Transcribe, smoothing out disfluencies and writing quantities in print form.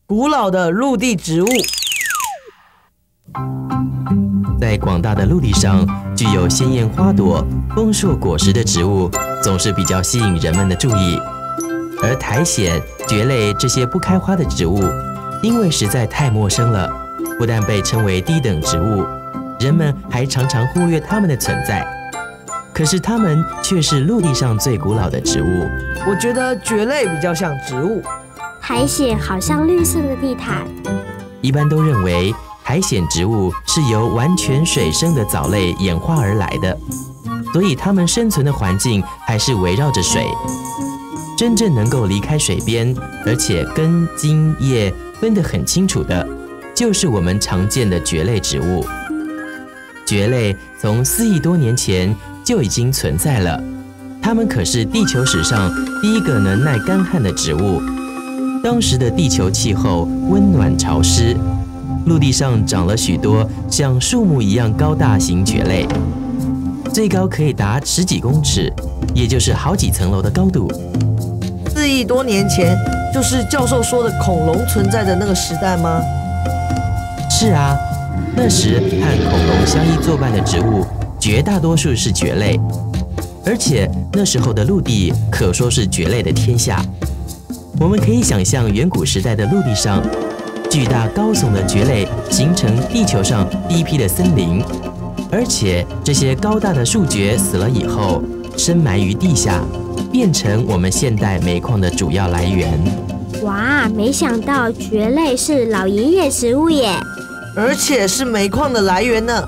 古老的陆地植物。在广大的陆地上，具有鲜艳花朵、丰硕果实的植物，总是比较吸引人们的注意。而苔藓、蕨类这些不开花的植物，因为实在太陌生了，不但被称为低等植物，人们还常常忽略它们的存在。可是它们却是陆地上最古老的植物。我觉得蕨类比较像植物，苔藓好像绿色的地毯。一般都认为苔藓植物是由完全水生的藻类演化而来的，所以它们生存的环境还是围绕着水。真正能够离开水边，而且根、茎、叶分得很清楚的，就是我们常见的蕨类植物。蕨类从4亿多年前就已经存在了，它们可是地球史上第一个能耐干旱的植物。当时的地球气候温暖潮湿，陆地上长了许多像树木一样高大型蕨类，最高可以达10几公尺，也就是好几层楼的高度。4亿多年前，就是教授说的恐龙存在的那个时代吗？是啊，那时和恐龙相依作伴的植物，绝大多数是蕨类，而且那时候的陆地可说是蕨类的天下。我们可以想象远古时代的陆地上，巨大高耸的蕨类形成地球上第一批的森林，而且这些高大的树蕨死了以后，深埋于地下，变成我们现代煤矿的主要来源。哇，没想到蕨类是老爷爷食物耶！而且是煤矿的来源呢。